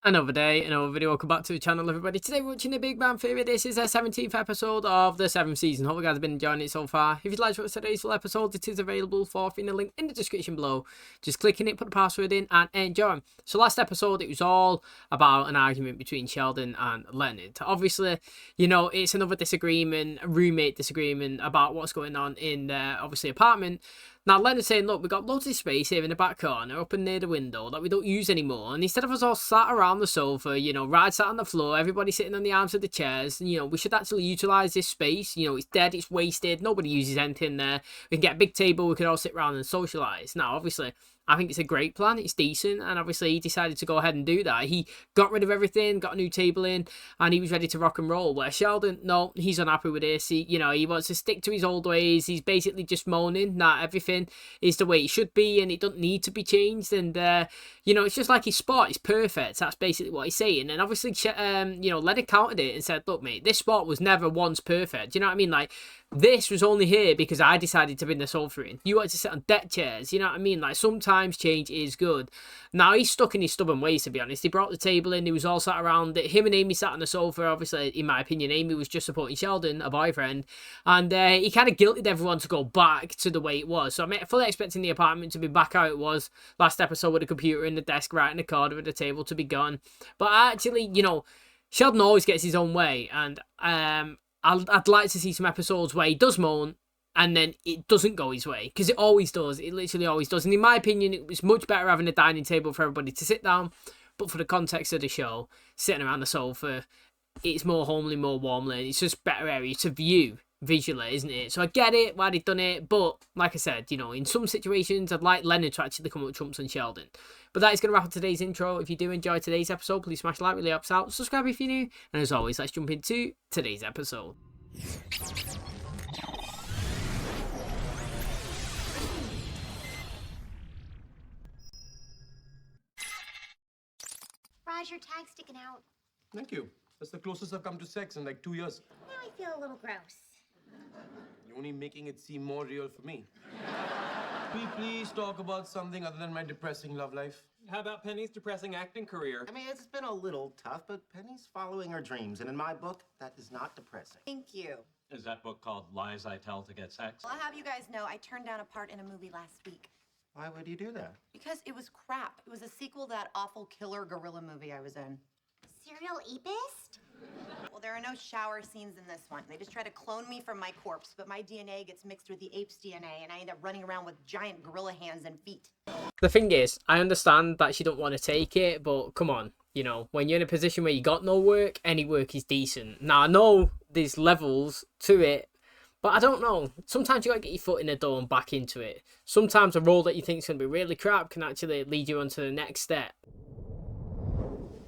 Another day, another video. Welcome back to the channel, everybody. Today we're watching The Big Bang Theory. This is the 17th episode of the 7th season. Hope you guys have been enjoying it so far. If you'd like to watch today's full episode, it is available for in the link in the description below. Just click in it, put the password in, and enjoy. So last episode, it was all about an argument between Sheldon and Leonard. Obviously, you know, it's another disagreement, a roommate disagreement about what's going on in their, obviously, apartment. Now, Leonard's saying, look, we've got loads of space here in the back corner, up and near the window, that we don't use anymore. And instead of us all sat around the sofa, you know, Rad sat on the floor, everybody sitting on the arms of the chairs, you know, we should actually utilise this space. You know, it's dead, it's wasted, nobody uses anything there. We can get a big table, we can all sit around and socialise. Now, obviously, I think it's a great plan. It's decent. And obviously, he decided to go ahead and do that. He got rid of everything, got a new table in, and he was ready to rock and roll. Where Sheldon, no, he's unhappy with this. He wants to stick to his old ways. He's basically just moaning that everything is the way it should be and it doesn't need to be changed. And, it's just like his spot is perfect. That's basically what he's saying. And obviously, Leonard countered it and said, look, mate, this spot was never once perfect. Do you know what I mean? Like, this was only here because I decided to bring the sofa in. You wanted to sit on deck chairs. You know what I mean? Like, sometimes change is good. Now, he's stuck in his stubborn ways, to be honest. He brought the table in. He was all sat around it. Him and Amy sat on the sofa. Obviously, in my opinion, Amy was just supporting Sheldon, a boyfriend. And he kind of guilted everyone to go back to the way it was. So I'm fully expecting the apartment to be back how it was last episode, with a computer in the desk right in the corner of the table, to be gone. But actually, Sheldon always gets his own way. And I'd like to see some episodes where he does moan and then it doesn't go his way, because it always does. It literally always does. And in my opinion, it was much better having a dining table for everybody to sit down. But for the context of the show, sitting around the sofa, it's more homely, more warmly. It's just better area to view visually, isn't it? So I get it why they've done it, but like I said, in some situations, I'd like Leonard to actually come up with trumps on Sheldon. But that is going to wrap up today's intro. If you do enjoy today's episode, please smash like, really helps out. Subscribe if you're new. And as always, let's jump into today's episode. Raj, your tag's sticking out. Thank you. That's the closest I've come to sex in like 2 years. Now I feel a little gross. You're only making it seem more real for me. Can we please talk about something other than my depressing love life? How about Penny's depressing acting career? I mean, it's been a little tough, but Penny's following her dreams, and in my book, that is not depressing. Thank you. Is that book called Lies I Tell to Get Sex? Well, I'll have you guys know I turned down a part in a movie last week. Why would you do that? Because it was crap. It was a sequel to that awful killer gorilla movie I was in. Serial apist? Well, there are no shower scenes in this one. They just try to clone me from my corpse, but my DNA gets mixed with the ape's DNA, and I end up running around with giant gorilla hands and feet. The thing is, I understand that she don't want to take it, but come on, when you're in a position where you got no work, any work is decent. Now, I know there's levels to it, but I don't know. Sometimes you gotta get your foot in the door and back into it. Sometimes a role that you think is gonna be really crap can actually lead you on to the next step.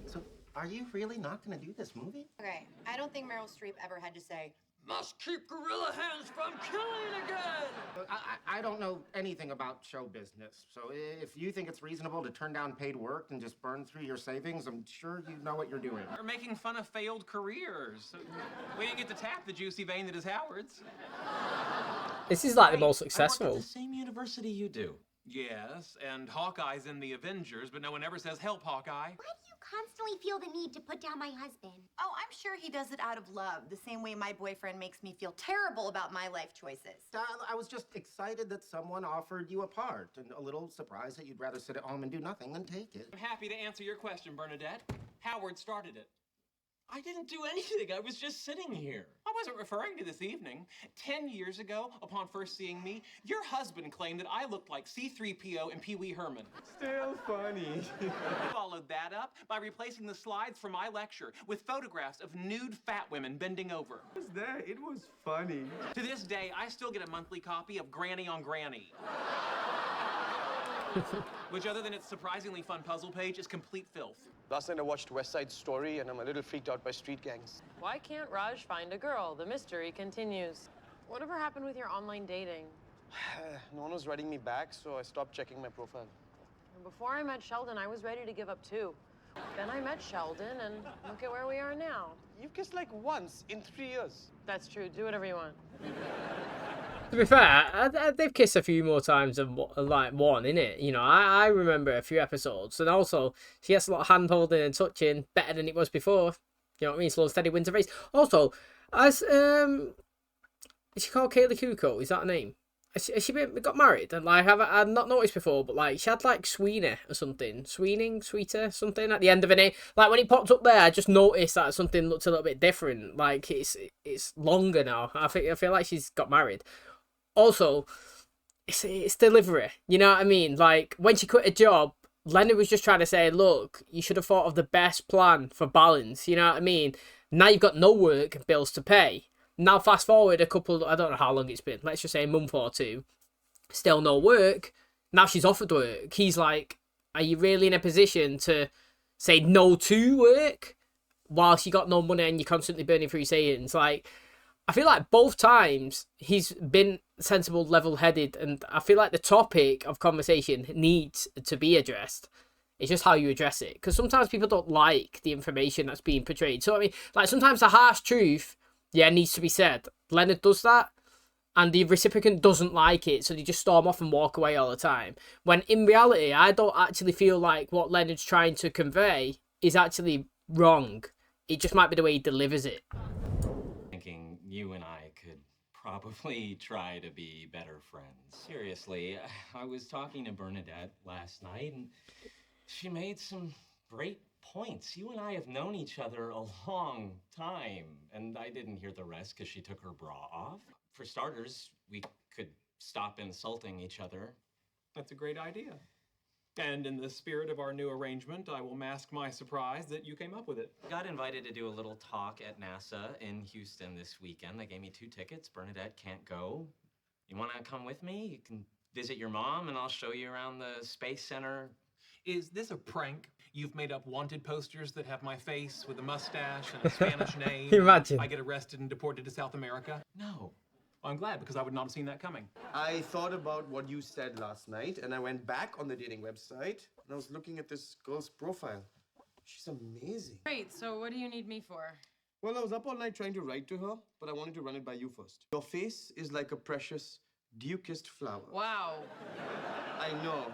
So, are you really not going to do this movie? Okay, I don't think Meryl Streep ever had to say, Must keep gorilla hands from killing again! I don't know anything about show business, so if you think it's reasonable to turn down paid work and just burn through your savings, I'm sure you know what you're doing. We're making fun of failed careers. We didn't get to tap the juicy vein that is Howard's. This is like the most I work successful. at the same university you do. Yes, and Hawkeye's in the Avengers, but no one ever says, help, Hawkeye. Why do you constantly feel the need to put down my husband? oh, I'm sure he does it out of love, the same way my boyfriend makes me feel terrible about my life choices. I was just excited that someone offered you a part, and a little surprised that you'd rather sit at home and do nothing than take it. I'm happy to answer your question, Bernadette. Howard started it. I didn't do anything. I was just sitting here. I wasn't referring to this evening. 10 years ago, upon first seeing me, your husband claimed that I looked like C-3PO and Pee Wee Herman. Still funny. I followed that up by replacing the slides from my lecture with photographs of nude fat women bending over. It was there. It was funny. To this day, I still get a monthly copy of Granny on Granny. Which, other than its surprisingly fun puzzle page, is complete filth. Last night I watched West Side Story and I'm a little freaked out by street gangs. Why can't Raj find a girl? The mystery continues. Whatever happened with your online dating? No one was writing me back, so I stopped checking my profile. Before I met Sheldon, I was ready to give up too. Then I met Sheldon, and look at where we are now. You've kissed like once in 3 years. That's true. Do whatever you want. To be fair, they've kissed a few more times than like one, innit? You know, I remember a few episodes, and also she gets a lot of hand holding and touching better than it was before. You know what I mean? Slow and steady wins the race. Also, as is she called Kaylee Kuko? Is that her name? Has she got married? And like, I've not noticed before, but like she had like Sweeney or something, Sweeter, something at the end of her name. Like when it popped up there, I just noticed that something looked a little bit different. Like it's longer now. I feel like she's got married. Also, it's delivery. You know what I mean? Like when she quit a job, Leonard was just trying to say, look, you should have thought of the best plan for balance. You know what I mean? Now you've got no work and bills to pay. Now fast forward a couple, I don't know how long it's been, let's just say a month or two, still no work. Now she's offered work. He's like, are you really in a position to say no to work whilst you got no money and you're constantly burning through savings? Like, I feel like both times he's been sensible, level-headed, and I feel like the topic of conversation needs to be addressed. It's just how you address it. Because sometimes people don't like the information that's being portrayed. So, I mean, like, sometimes the harsh truth, yeah, needs to be said. Leonard does that, and the recipient doesn't like it, so they just storm off and walk away all the time. When in reality, I don't actually feel like what Leonard's trying to convey is actually wrong. It just might be the way he delivers it. Thinking you and I could probably try to be better friends. Seriously, I was talking to Bernadette last night, and she made some great points. You and I have known each other a long time, and I didn't hear the rest because she took her bra off. For starters, we could stop insulting each other. That's a great idea. And in the spirit of our new arrangement, I will mask my surprise that you came up with it. Got invited to do a little talk at NASA in Houston this weekend. They gave me 2 tickets. Bernadette can't go. You want to come with me? You can visit your mom, and I'll show you around the Space Center. Is this a prank? You've made up wanted posters that have my face with a mustache and a Spanish name. Imagine. I get arrested and deported to South America? No. I'm glad, because I would not have seen that coming. I thought about what you said last night, and I went back on the dating website, and I was looking at this girl's profile. She's amazing. Great, so what do you need me for? Well, I was up all night trying to write to her, but I wanted to run it by you first. Your face is like a precious, dew-kissed flower. Wow. I know.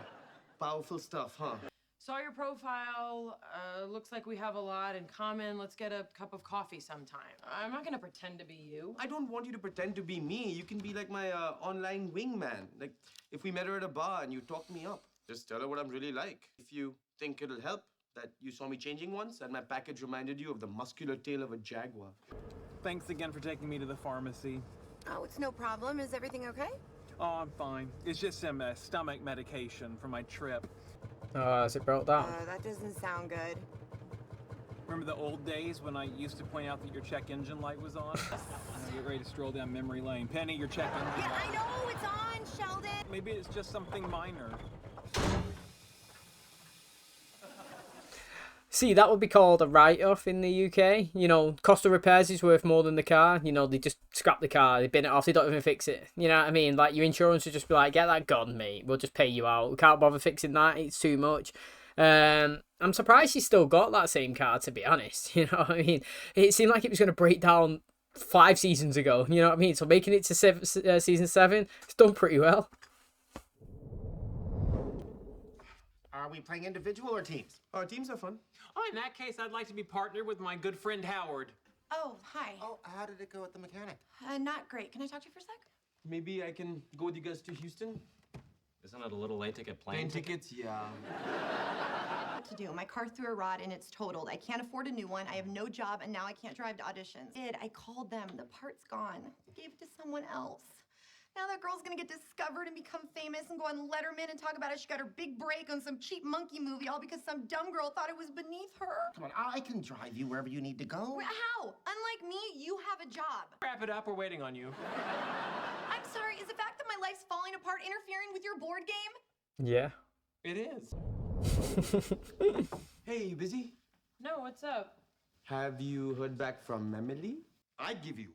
Powerful stuff, huh? Saw your profile. Looks like we have a lot in common. Let's get a cup of coffee sometime. I'm not gonna pretend to be you. I don't want you to pretend to be me. You can be like my online wingman. Like, if we met her at a bar and you talked me up, just tell her what I'm really like. If you think it'll help that you saw me changing once and my package reminded you of the muscular tail of a jaguar. Thanks again for taking me to the pharmacy. Oh, it's no problem. Is everything okay? Oh, I'm fine. It's just some stomach medication for my trip. Oh, has it broke down? That doesn't sound good. Remember the old days when I used to point out that your check engine light was on? Now get ready to stroll down memory lane. Penny, your check engine Yeah, light. I know it's on, Sheldon. Maybe it's just something minor. See, that would be called a write-off in the UK. You know, cost of repairs is worth more than the car. You know, they just scrap the car, they bin it off, they don't even fix it. You know what I mean? Like, your insurance would just be like, get that gone, mate. We'll just pay you out. We can't bother fixing that. It's too much. I'm surprised she's still got that same car, to be honest. You know what I mean? It seemed like it was going to break down 5 seasons ago. You know what I mean? So making it to season 7, it's done pretty well. Are we playing individual or teams? Teams are fun. Oh, in that case, I'd like to be partnered with my good friend Howard. Oh, hi. Oh, how did it go with the mechanic? Not great. Can I talk to you for a sec? Maybe I can go with you guys to Houston? Isn't it a little late to get plane tickets? Yeah. What to do? My car threw a rod and it's totaled. I can't afford a new one. I have no job and now I can't drive to auditions. I called them. The part's gone. Gave it to someone else. Now that girl's gonna get discovered and become famous and go on Letterman and talk about how she got her big break on some cheap monkey movie, all because some dumb girl thought it was beneath her. Come on, I can drive you wherever you need to go. How? Unlike me, you have a job. Wrap it up, we're waiting on you. I'm sorry, is the fact that my life's falling apart interfering with your board game? Yeah. It is. Hey, you busy? No, what's up? Have you heard back from Emily? I give you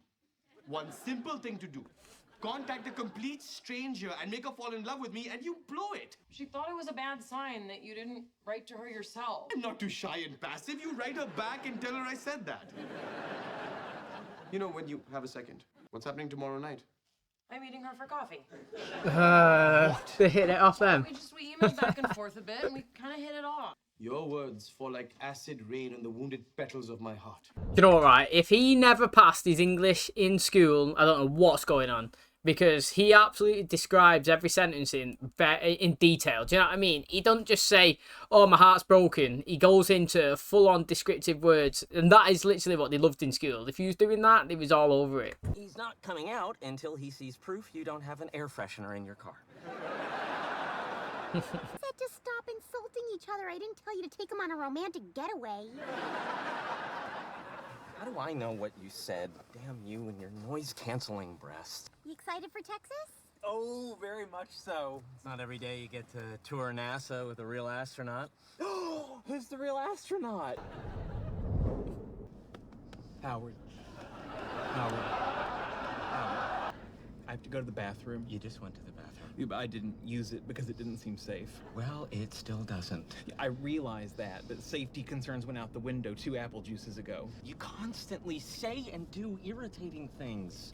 one simple thing to do. Contact a complete stranger and make her fall in love with me, and you blow it. She thought it was a bad sign that you didn't write to her yourself. I'm not too shy and passive. You write her back and tell her I said that. You know, when you have a second, what's happening tomorrow night? I'm meeting her for coffee. They hit it off them. We emailed back and forth a bit, and we kind of hit it off. Your words fall like acid rain on the wounded petals of my heart. You know what, right? If he never passed his English in school, I don't know what's going on. Because he absolutely describes every sentence in detail. Do you know what I mean? He doesn't just say, oh, my heart's broken. He goes into full-on descriptive words. And that is literally what they loved in school. If he was doing that, they was all over it. He's not coming out until he sees proof you don't have an air freshener in your car. I said to stop insulting each other. I didn't tell you to take him on a romantic getaway. How do I know what you said? Damn you and your noise-canceling breast. You excited for Texas? Oh, very much so. It's not every day you get to tour NASA with a real astronaut. Oh, who's the real astronaut? Howard. Howard. I have to go to the bathroom. You just went to the bathroom. Yeah, but I didn't use it because it didn't seem safe. Well, it still doesn't. Yeah, I realize that, but safety concerns went out the window 2 apple juices ago. You constantly say and do irritating things.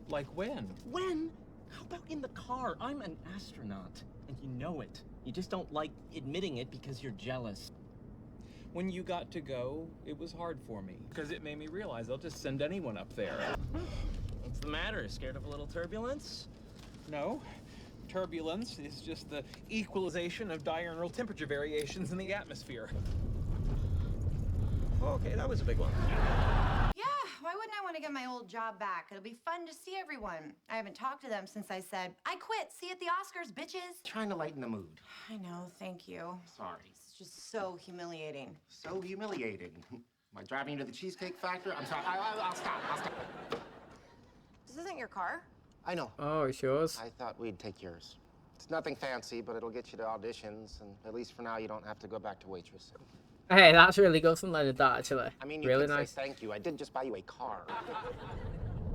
Like when? When? How about in the car? I'm an astronaut, and you know it. You just don't like admitting it because you're jealous. When you got to go, it was hard for me because it made me realize they'll just send anyone up there. What's the matter? Scared of a little turbulence? No. Turbulence is just the equalization of diurnal temperature variations in the atmosphere. Okay, that was a big one. Yeah, why wouldn't I want to get my old job back? It'll be fun to see everyone. I haven't talked to them since I said, I quit. See you at the Oscars, bitches. Trying to lighten the mood. I know, thank you. Sorry. It's just so humiliating. So humiliating. Am I driving you to the Cheesecake Factory? I'm sorry. I'll stop. I'll stop. This isn't your car? I know. Oh, it's yours. I thought we'd take yours. It's nothing fancy, but it'll get you to auditions, and at least for now, you don't have to go back to waitressing. Hey, that's really good from Leonard, that, actually. I mean, you really could nice. say thank you. I did just buy you a car.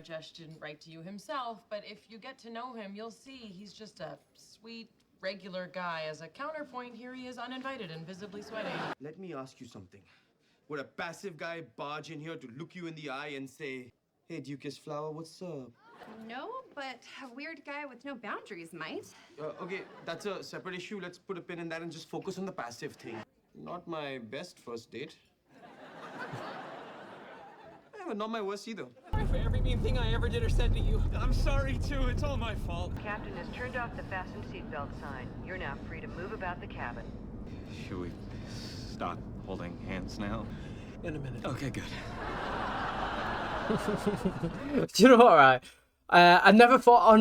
Josh didn't write to you himself, but if you get to know him, you'll see he's just a sweet, regular guy. As a counterpoint, here he is uninvited and visibly sweating. Let me ask you something. Would a passive guy barge in here to look you in the eye and say, hey, Duke's flower, what's up? No, but a weird guy with no boundaries might. Okay, that's a separate issue. Let's put a pin in that and just focus on the passive thing. Not my best first date. Yeah, but not my worst either. Sorry for every mean thing I ever did or said to you. I'm sorry, too. It's all my fault. Captain has turned off the fasten seatbelt sign. You're now free to move about the cabin. Should we stop holding hands now? In a minute. Okay, good. Do you know what, right? I never thought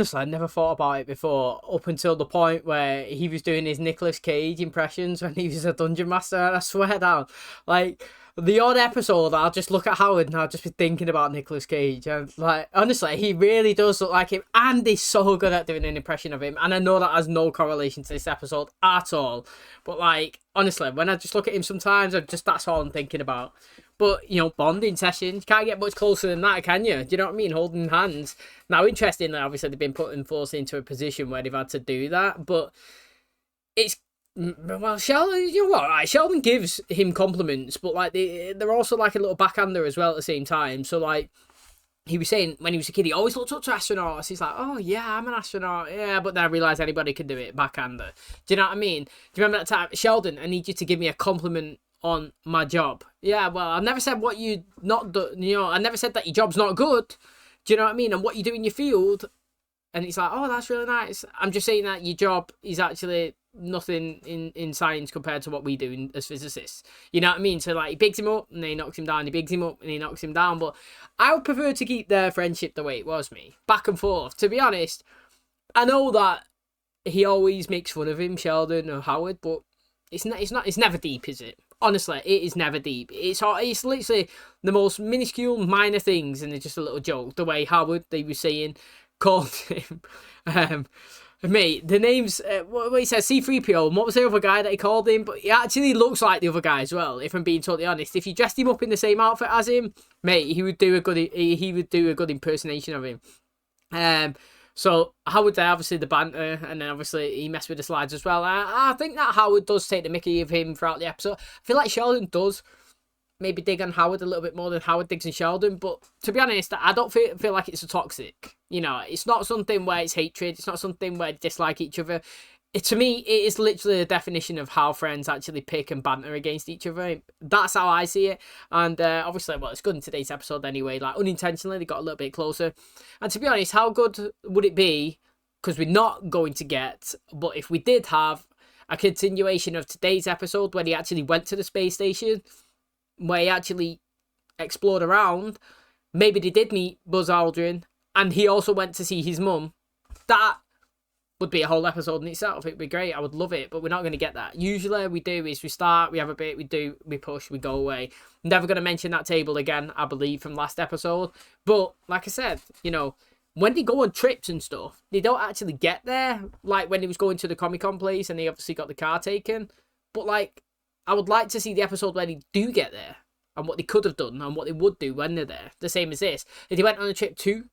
about it before, up until the point where he was doing his Nicolas Cage impressions when he was a dungeon master, and I swear down, like, the odd episode, I'll just look at Howard and I'll just be thinking about Nicolas Cage, and, like, honestly, he really does look like him, and he's so good at doing an impression of him, and I know that has no correlation to this episode at all, but, like, honestly, when I just look at him sometimes, that's all I'm thinking about. But, you know, bonding session, you can't get much closer than that, can you? Do you know what I mean? Holding hands. Now, interestingly, obviously, they've been put forced into a position where they've had to do that. But it's, well, Sheldon, you know what? Right? Sheldon gives him compliments, but, like, they're also, like, a little backhander as well at the same time. So, like, he was saying when he was a kid, he always looked up to astronauts. He's like, oh, yeah, I'm an astronaut. Yeah, but then I realised anybody could do it, backhander. Do you know what I mean? Do you remember that time? Sheldon, I need you to give me a compliment on my job. Yeah, well, I never said what you not do, you know, I never said that your job's not good. Do you know what I mean? And what you do in your field. And it's like, oh, that's really nice. I'm just saying that your job is actually nothing in science compared to what we do as physicists. You know what I mean? So, like, he picks him up and then he knocks him down. He picks him up and he knocks him down. But I would prefer to keep their friendship the way it was, me. Back and forth. To be honest, I know that he always makes fun of him, Sheldon or Howard, but it's never deep, is it? Honestly, it is never deep. It's literally the most minuscule, minor things, and it's just a little joke. The way Howard, they were saying, called him, mate, the name's, what he says, C-3PO, and what was the other guy that he called him? But he actually looks like the other guy as well, if I'm being totally honest. If you dressed him up in the same outfit as him, mate, he would do a good impersonation of him. So Howard there, obviously the banter, and then obviously he messed with the slides as well. I think that Howard does take the mickey of him throughout the episode. I feel like Sheldon does maybe dig on Howard a little bit more than Howard digs on Sheldon. But to be honest, I don't feel like it's a toxic. You know, it's not something where it's hatred. It's not something where they dislike each other. To me, it is literally the definition of how friends actually pick and banter against each other. That's how I see it. And obviously, well, it's good in today's episode anyway. Like, unintentionally, they got a little bit closer. And to be honest, how good would it be? Because we're not going to get, but if we did have a continuation of today's episode where he actually went to the space station, where he actually explored around, maybe they did meet Buzz Aldrin, and he also went to see his mum, that would be a whole episode in itself. It'd be great. I would love it, but we're not going to get that. Usually we do is we start, we have a bit, we push, we go away. Never going to mention that table again, I believe, from last episode. But like I said, you know, when they go on trips and stuff, they don't actually get there. Like when he was going to the Comic-Con place and he obviously got the car taken. But like, I would like to see the episode where they do get there and what they could have done and what they would do when they're there. The same as this. If they went on a trip to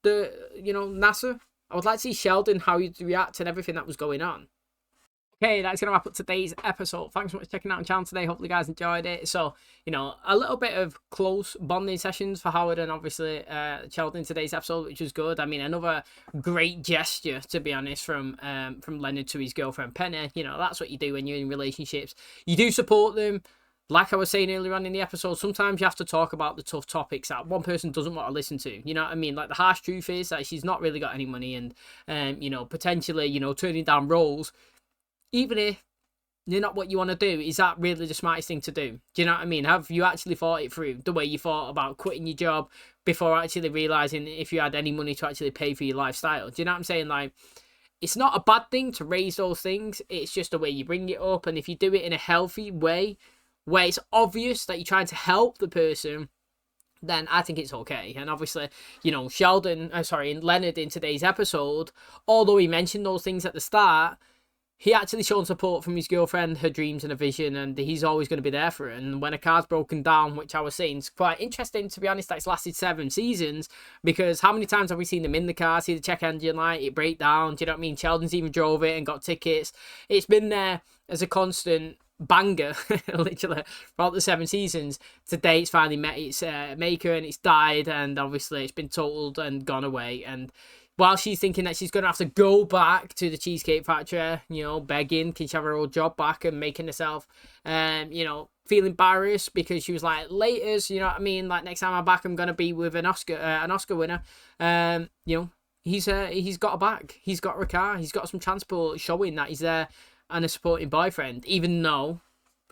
the, you know, NASA, I would like to see Sheldon, how he'd react and everything that was going on. Okay, that's going to wrap up today's episode. Thanks so much for checking out the channel today. Hopefully you guys enjoyed it. So, you know, a little bit of close bonding sessions for Howard and obviously Sheldon in today's episode, which was good. I mean, another great gesture, to be honest, from Leonard to his girlfriend Penny. You know, that's what you do when you're in relationships. You do support them. Like I was saying earlier on in the episode, sometimes you have to talk about the tough topics that one person doesn't want to listen to. You know what I mean? Like, the harsh truth is that she's not really got any money and, you know, potentially, you know, turning down roles, even if they're not what you want to do, is that really the smartest thing to do? Do you know what I mean? Have you actually thought it through the way you thought about quitting your job before actually realising if you had any money to actually pay for your lifestyle? Do you know what I'm saying? Like, it's not a bad thing to raise those things. It's just the way you bring it up. And if you do it in a healthy way, where it's obvious that you're trying to help the person, then I think it's okay. And obviously, you know, Leonard in today's episode, although he mentioned those things at the start, he actually shown support from his girlfriend, her dreams and her vision, and he's always going to be there for her. And when a car's broken down, which I was saying is quite interesting, to be honest, that it's lasted 7 seasons, because how many times have we seen them in the car, see the check engine light, it break down, do you know what I mean? Sheldon's even drove it and got tickets. It's been there as a constant banger literally throughout the 7 seasons. Today it's finally met its maker and it's died, and obviously it's been totaled and gone away. And while she's thinking that she's going to have to go back to the Cheesecake Factory, you know, begging, can she have her old job back, and making herself you know, feeling embarrassed because she was like, laters, you know what I mean, like, next time I'm back I'm going to be with an Oscar winner. You know, he's got her back, he's got her car, he's got some transport showing that he's there and a supporting boyfriend, even though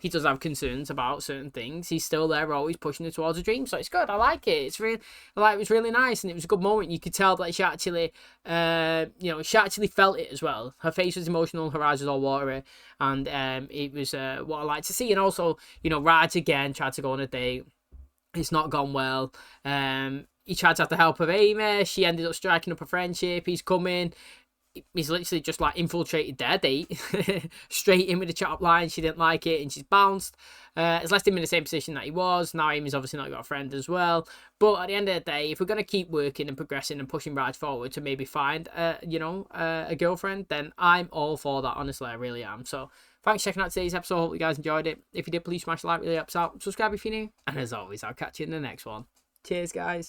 he does have concerns about certain things. He's still there, always pushing her towards a dream. So it's good. I like it. It was really nice, and it was a good moment. You could tell that she actually, you know, she actually felt it as well. Her face was emotional, her eyes was all watery, and it was what I like to see. And also, you know, Raj again tried to go on a date. It's not gone well. He tried to have the help of Amy. She ended up striking up a friendship. He's coming. He's literally just like infiltrated their date straight in with a chat line. She didn't like it and she's bounced. It's left him in the same position that he was. Now Amy's obviously not got a friend as well. But at the end of the day, if we're going to keep working and progressing and pushing Raj forward to maybe find you know, a girlfriend, then I'm all for that. Honestly, I really am. So thanks for checking out today's episode. Hope you guys enjoyed it. If you did, please smash the like, really helps out. Subscribe if you're new, and as always, I'll catch you in the next one. Cheers, guys.